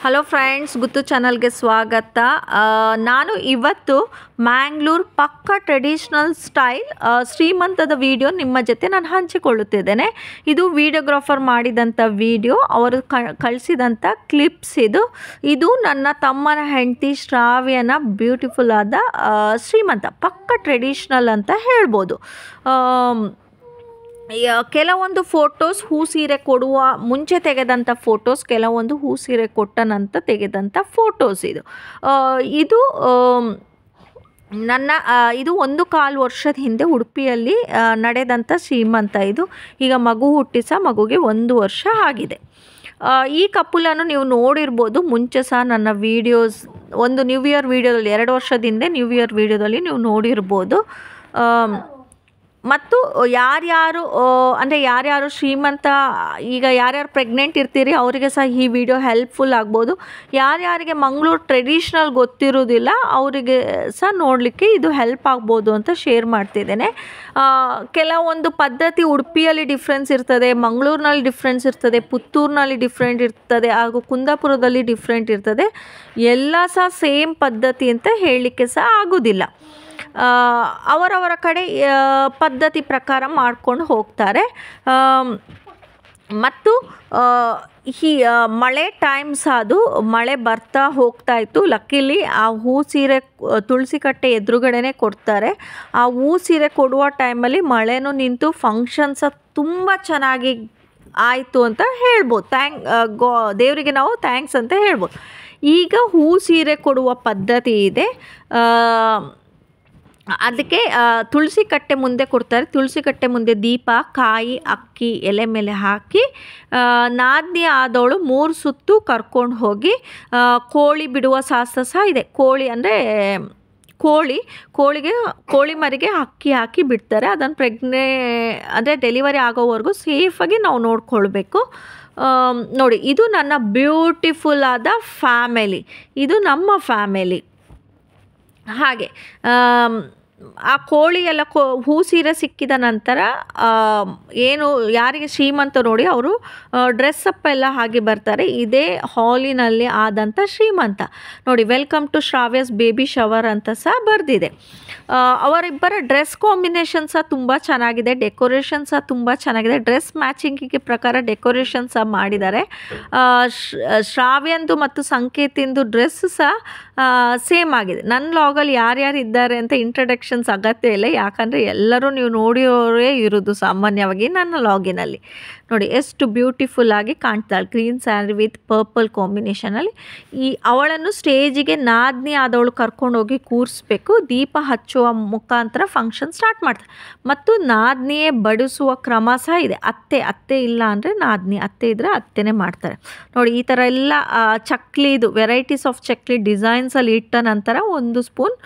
Hello friends, ಗುತ್ತು ಚಾನಲ್ಗೆ ಸ್ವಾಗತ. ನಾನು ಇವತ್ತು ಮ್ಯಾಂಗ್ಳೂರ್ ಪಕ್ಕ ಟ್ರೆಡಿಷ್ನಲ್ ಸ್ಟೈಲ್ ಶ್ರೀಮಂತದ ವಿಡಿಯೋ ನಿಮ್ಮ ಜೊತೆ ನಾನು ಹಂಚಿಕೊಳ್ಳುತ್ತಿದ್ದೇನೆ. ಇದು ವಿಡಿಯೋಗ್ರಾಫರ್ ಮಾಡಿದಂಥ ವಿಡಿಯೋ, ಅವರು ಕಳಿಸಿದಂಥ ಕ್ಲಿಪ್ಸ್. ಇದು ನನ್ನ ತಮ್ಮನ ಹೆಂಡತಿ ಶ್ರಾವ್ಯನ ಬ್ಯೂಟಿಫುಲ್ ಆದ ಶ್ರೀಮಂತ ಪಕ್ಕ ಟ್ರೆಡಿಷ್ನಲ್ ಅಂತ ಹೇಳ್ಬೋದು. ಕೆಲವೊಂದು ಫೋಟೋಸ್ ಹೂ ಸೀರೆ ಕೊಡುವ ಮುಂಚೆ ತೆಗೆದಂಥ ಫೋಟೋಸ್, ಕೆಲವೊಂದು ಹೂ ಸೀರೆ ಕೊಟ್ಟ ನಂತರ ತೆಗೆದಂಥ ಫೋಟೋಸ್. ಇದು ನನ್ನ ಇದು 1.25 ವರ್ಷದ ಹಿಂದೆ ಉಡುಪಿಯಲ್ಲಿ ನಡೆದಂಥ ಶ್ರೀಮಂತ. ಈಗ ಮಗು ಹುಟ್ಟಿ ಸಹ ಮಗುಗೆ 1 ವರ್ಷ ಆಗಿದೆ. ಈ ಕಪಲನ್ನು ನೀವು ನೋಡಿರ್ಬೋದು. ಮುಂಚೆ ಸಹ ನನ್ನ ವೀಡಿಯೋಸ್, ಒಂದು ನ್ಯೂ ಇಯರ್ ವೀಡಿಯೋದಲ್ಲಿ 2 ವರ್ಷದ ಹಿಂದೆ ನ್ಯೂ ಇಯರ್ ವೀಡಿಯೋದಲ್ಲಿ ನೀವು ನೋಡಿರ್ಬೋದು. ಮತ್ತು ಯಾರ್ಯಾರು ಶ್ರೀಮಂತ, ಈಗ ಯಾರ್ಯಾರು ಪ್ರೆಗ್ನೆಂಟ್ ಇರ್ತೀರಿ ಅವರಿಗೆ ಸಹ ಈ ವಿಡಿಯೋ ಹೆಲ್ಪ್ಫುಲ್ ಆಗ್ಬೋದು. ಯಾರ್ಯಾರಿಗೆ ಮಂಗಳೂರು ಟ್ರೆಡಿಷ್ನಲ್ ಗೊತ್ತಿರೋದಿಲ್ಲ ಅವರಿಗೆ ಸಹ ನೋಡಲಿಕ್ಕೆ ಇದು ಹೆಲ್ಪ್ ಆಗ್ಬೋದು ಅಂತ ಶೇರ್ ಮಾಡ್ತಿದ್ದೇನೆ. ಕೆಲವೊಂದು ಪದ್ಧತಿ ಉಡುಪಿಯಲ್ಲಿ ಡಿಫ್ರೆನ್ಸ್ ಇರ್ತದೆ, ಮಂಗಳೂರಿನಲ್ಲಿ ಡಿಫ್ರೆನ್ಸ್ ಇರ್ತದೆ, ಪುತ್ತೂರಿನಲ್ಲಿ ಡಿಫ್ರೆಂಟ್ ಇರ್ತದೆ, ಹಾಗೂ ಕುಂದಾಪುರದಲ್ಲಿ ಡಿಫ್ರೆಂಟ್ ಇರ್ತದೆ. ಎಲ್ಲ ಸಹ ಸೇಮ್ ಪದ್ಧತಿ ಅಂತ ಹೇಳಲಿಕ್ಕೆ ಸಹ ಆಗೋದಿಲ್ಲ. ಅವರವರ ಕಡೆ ಪದ್ಧತಿ ಪ್ರಕಾರ ಮಾಡ್ಕೊಂಡು ಹೋಗ್ತಾರೆ. ಮತ್ತು ಈ ಮಳೆ ಟೈಮ್ಸ್, ಅದು ಮಳೆ ಬರ್ತಾ ಹೋಗ್ತಾ ಇತ್ತು. ಲಕ್ಕಿಲಿ ಆ ಹೂ ಸೀರೆ ತುಳಸಿ ಕಟ್ಟೆ ಎದುರುಗಡೆನೇ ಕೊಡ್ತಾರೆ. ಆ ಹೂ ಸೀರೆ ಕೊಡುವ ಟೈಮಲ್ಲಿ ಮಳೆನೂ ನಿಂತು ಫಂಕ್ಷನ್ಸ ತುಂಬ ಚೆನ್ನಾಗಿ ಆಯಿತು ಅಂತ ಹೇಳ್ಬೋದು. ದೇವರಿಗೆ ನಾವು ಥ್ಯಾಂಕ್ಸ್ ಅಂತ ಹೇಳ್ಬೋದು. ಈಗ ಹೂ ಸೀರೆ ಕೊಡುವ ಪದ್ಧತಿ ಇದೆ. ಅದಕ್ಕೆ ತುಳಸಿ ಕಟ್ಟೆ ಮುಂದೆ ಕೊಡ್ತಾರೆ. ತುಳಸಿ ಕಟ್ಟೆ ಮುಂದೆ ದೀಪ, ಕಾಯಿ, ಅಕ್ಕಿ ಎಲೆ ಮೇಲೆ ಹಾಕಿ ನಾದ್ನಿ ಆದವಳು 3 ಸುತ್ತು ಕರ್ಕೊಂಡು ಹೋಗಿ ಕೋಳಿ ಬಿಡುವ ಶಾಸ್ತ್ರ ಸಹ ಇದೆ. ಕೋಳಿ ಅಂದರೆ ಕೋಳಿ ಮರಿಗೆ ಅಕ್ಕಿ ಹಾಕಿ ಬಿಡ್ತಾರೆ. ಅದನ್ನು ಅಂದರೆ ಡೆಲಿವರಿ ಆಗೋವರೆಗೂ ಸೇಫಾಗಿ ನಾವು ನೋಡ್ಕೊಳ್ಬೇಕು. ನೋಡಿ, ಇದು ನನ್ನ ಬ್ಯೂಟಿಫುಲ್ ಆದ ಫ್ಯಾಮಿಲಿ. ಇದು ನಮ್ಮ ಫ್ಯಾಮಿಲಿ. ಹಾಗೆ ಆ ಕೋಳಿ ಎಲ್ಲ ಹೂ ಸೀರೆ ಸಿಕ್ಕಿದ ನಂತರ ಏನು ಯಾರಿಗೆ ಶ್ರೀಮಂತ ನೋಡಿ ಅವರು ಡ್ರೆಸ್ ಅಪ್ ಎಲ್ಲ ಹಾಗೆ ಬರ್ತಾರೆ. ಇದೇ ಹಾಲಿನಲ್ಲಿ ಆದಂಥ ಶ್ರೀಮಂತ. ನೋಡಿ, ವೆಲ್ಕಮ್ ಟು ಶ್ರಾವ್ಯಸ್ ಬೇಬಿ ಶವರ್ ಅಂತ ಸಹ ಬರೆದಿದೆ. ಅವರಿಬ್ಬರ ಡ್ರೆಸ್ ಕಾಂಬಿನೇಷನ್ ಸಹ ತುಂಬ ಚೆನ್ನಾಗಿದೆ, ಡೆಕೋರೇಷನ್ ಸಹ ತುಂಬ ಚೆನ್ನಾಗಿದೆ. ಡ್ರೆಸ್ ಮ್ಯಾಚಿಂಗಿಗೆ ಪ್ರಕಾರ ಡೆಕೋರೇಷನ್ ಸಹ ಮಾಡಿದ್ದಾರೆ. ಶ್ರಾವ್ಯಂದು ಮತ್ತು ಸಂಕೇತಿಂದು ಡ್ರೆಸ್ ಸಹ ಸೇಮ್ ಆಗಿದೆ. ನನ್ನ ಲಾಗಲ್ಲಿ ಯಾರ್ಯಾರು ಇದ್ದಾರೆ ಅಂತ ಇಂಟ್ರಡಕ್ಷನ್ಸ್ ಅಗತ್ಯ ಇಲ್ಲ, ಯಾಕಂದರೆ ಎಲ್ಲರೂ ನೀವು ನೋಡಿಯೋರೇ ಇರೋದು ಸಾಮಾನ್ಯವಾಗಿ ನನ್ನ ಲಾಗಿನಲ್ಲಿ. ನೋಡಿ ಎಷ್ಟು ಬ್ಯೂಟಿಫುಲ್ ಆಗಿ ಕಾಣ್ತಾಳೆ, ಗ್ರೀನ್ ಸ್ಯಾರಿ ವಿತ್ ಪರ್ಪಲ್ ಕಾಂಬಿನೇಷನಲ್ಲಿ. ಅವಳನ್ನು ಸ್ಟೇಜಿಗೆ ನಾದ್ನಿ ಆದವಳು ಕರ್ಕೊಂಡೋಗಿ ಕೂರಿಸ್ಬೇಕು. ದೀಪ ಹಚ್ಚುವ ಮುಖಾಂತರ ಫಂಕ್ಷನ್ ಸ್ಟಾರ್ಟ್ ಮಾಡ್ತಾರೆ. ಮತ್ತು ನಾದ್ನಿಯೇ ಬಡಿಸುವ ಕ್ರಮ ಸಹ ಇದೆ. ಅತ್ತೆ ಇಲ್ಲ ಅಂದರೆ ನಾದ್ನಿ, ಅತ್ತೆ ಇದ್ದರೆ ಅತ್ತೆನೇ ಮಾಡ್ತಾರೆ. ನೋಡಿ, ಈ ಥರ ಎಲ್ಲ ಚಕ್ಲಿದು ವೆರೈಟೀಸ್ ಆಫ್ ಚಕ್ಲಿ ಡಿಸೈನ್ಸಲ್ಲಿ ಇಟ್ಟ ನಂತರ 1 ಸ್ಪೂನ್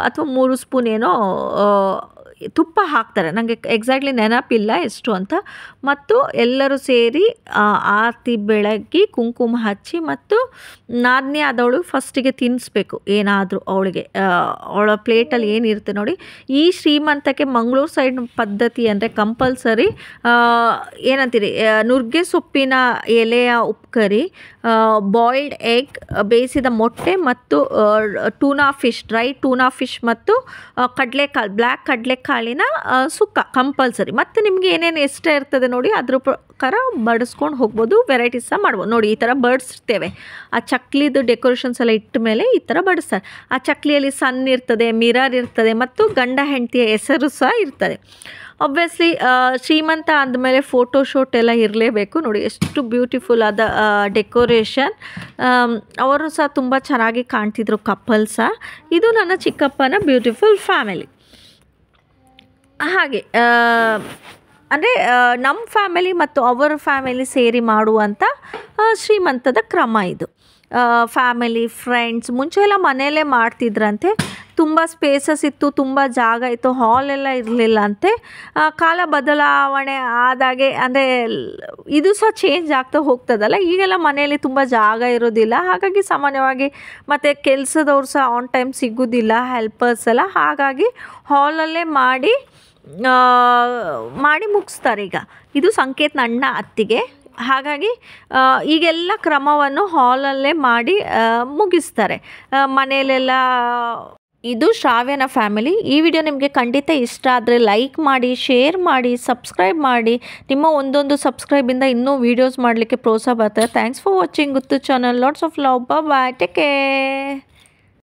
ಅಥವಾ 3 ಸ್ಪೂನ್ ಏನೋ ತುಪ್ಪ ಹಾಕ್ತಾರೆ. ನನಗೆ ಎಕ್ಸಾಕ್ಟ್ಲಿ ನೆನಪಿಲ್ಲ ಎಷ್ಟು ಅಂತ. ಮತ್ತು ಎಲ್ಲರೂ ಸೇರಿ ಆರತಿ ಬೆಳಗಿ ಕುಂಕುಮ ಹಚ್ಚಿ ಮತ್ತು ನಾದ್ನಿ ಆದವಳು ಫಸ್ಟಿಗೆ ತಿನ್ನಿಸ್ಬೇಕು ಏನಾದರೂ ಅವಳಿಗೆ. ಅವಳ ಪ್ಲೇಟಲ್ಲಿ ಏನಿರುತ್ತೆ ನೋಡಿ. ಈ ಶ್ರೀಮಂತಕ್ಕೆ ಮಂಗಳೂರು ಸೈಡ್ ಪದ್ಧತಿ ಅಂದರೆ ಕಂಪಲ್ಸರಿ ಏನಂತೀರಿ, ನುಗ್ಗೆ ಸೊಪ್ಪಿನ ಎಲೆಯ ಉಪ್ಕರಿ, ಬಾಯ್ಲ್ಡ್ ಎಗ್, ಬೇಯಿಸಿದ ಮೊಟ್ಟೆ ಮತ್ತು ಟೂನಾ ಫಿಶ್, ಡ್ರೈ ಟೂನಾ ಫಿಶ್ ಮತ್ತು ಕಡಲೆಕಾಳು, ಬ್ಲ್ಯಾಕ್ ಕಡಲೆಕಾಳಿನ ಸುಕ್ಕ ಕಂಪಲ್ಸರಿ. ಮತ್ತು ನಿಮಗೆ ಏನೇನು ಇಷ್ಟ ಇರ್ತದೆ ನೋಡಿ ಅದ್ರ ಪ್ರಕಾರ ಬಡಿಸ್ಕೊಂಡು ಹೋಗ್ಬೋದು. ವೆರೈಟೀಸ್ ಸಹ ಮಾಡ್ಬೋದು. ನೋಡಿ, ಈ ಥರ ಬಡಿಸ್ತೇವೆ. ಆ ಚಕ್ಲಿದು ಡೆಕೋರೇಷನ್ಸ್ ಎಲ್ಲ ಇಟ್ಟ ಮೇಲೆ ಈ ಥರ ಬಡಿಸ್ತಾರೆ. ಆ ಚಕ್ಲಿಯಲ್ಲಿ ಸನ್ ಇರ್ತದೆ, ಮಿರರ್ ಇರ್ತದೆ ಮತ್ತು ಗಂಡ ಹೆಂಡತಿಯ ಹೆಸರು ಸಹ ಇರ್ತದೆ. ಆಬ್ವಿಯಸ್ಲಿ ಶ್ರೀಮಂತ ಅಂದಮೇಲೆ ಫೋಟೋ ಶೂಟ್ ಎಲ್ಲ ಇರಲೇಬೇಕು. ನೋಡಿ ಎಷ್ಟು ಬ್ಯೂಟಿಫುಲ್ ಆದ ಡೆಕೋರೇಷನ್. ಅವರು ಸಹ ತುಂಬ ಚೆನ್ನಾಗಿ ಕಾಣ್ತಿದ್ರು ಕಪಲ್ ಸಹ. ಇದು ನನ್ನ ಚಿಕ್ಕಪ್ಪನ ಬ್ಯೂಟಿಫುಲ್ ಫ್ಯಾಮಿಲಿ. ಹಾಗೆ ಅಂದರೆ ನಮ್ಮ ಫ್ಯಾಮಿಲಿ ಮತ್ತು ಅವರ ಫ್ಯಾಮಿಲಿ ಸೇರಿ ಮಾಡುವಂಥ ಶ್ರೀಮಂತದ ಕ್ರಮ ಇದು. ಫ್ಯಾಮಿಲಿ, ಫ್ರೆಂಡ್ಸ್ ಮುಂಚೆ ಎಲ್ಲ ಮನೆಯಲ್ಲೇ ಮಾಡ್ತಿದ್ರಂತೆ. ತುಂಬ ಸ್ಪೇಸಸ್ ಇತ್ತು, ತುಂಬ ಜಾಗ ಇತ್ತು, ಹಾಲೆಲ್ಲ ಇರಲಿಲ್ಲ ಅಂತೆ. ಕಾಲ ಬದಲಾವಣೆ ಆದಾಗೆ ಅಂದರೆ ಇದು ಸಹ ಚೇಂಜ್ ಆಗ್ತಾ ಹೋಗ್ತದಲ್ಲ. ಈಗೆಲ್ಲ ಮನೆಯಲ್ಲಿ ತುಂಬ ಜಾಗ ಇರೋದಿಲ್ಲ, ಹಾಗಾಗಿ ಸಾಮಾನ್ಯವಾಗಿ ಮತ್ತು ಕೆಲಸದವ್ರು ಸಹ ಆನ್ ಟೈಮ್ ಸಿಗೋದಿಲ್ಲ, ಹೆಲ್ಪರ್ಸ್ ಎಲ್ಲ. ಹಾಗಾಗಿ ಹಾಲಲ್ಲೇ ಮಾಡಿ ಮುಗಿಸ್ತಾರೆ. ಈಗ ಇದು ಸಂಕೇತ್ನ ಅಣ್ಣ ಅತ್ತಿಗೆ, ಹಾಗಾಗಿ ಈಗೆಲ್ಲ ಕ್ರಮವನ್ನು ಹಾಲಲ್ಲೇ ಮಾಡಿ ಮುಗಿಸ್ತಾರೆ ಮನೆಯಲ್ಲೆಲ್ಲ. ಇದು ಶ್ರಾವ್ಯನ ಫ್ಯಾಮಿಲಿ. ಈ ವಿಡಿಯೋ ನಿಮಗೆ ಖಂಡಿತ ಇಷ್ಟ ಆದರೆ ಲೈಕ್ ಮಾಡಿ, ಶೇರ್ ಮಾಡಿ, ಸಬ್ಸ್ಕ್ರೈಬ್ ಮಾಡಿ. ನಿಮ್ಮ ಒಂದೊಂದು ಸಬ್ಸ್ಕ್ರೈಬಿಂದ ಇನ್ನೂ ವೀಡಿಯೋಸ್ ಮಾಡಲಿಕ್ಕೆ ಪ್ರೋತ್ಸಾಹ ಬರ್ತದೆ. Thanks for watching Guttu channel. Lots of love. Bye, take care.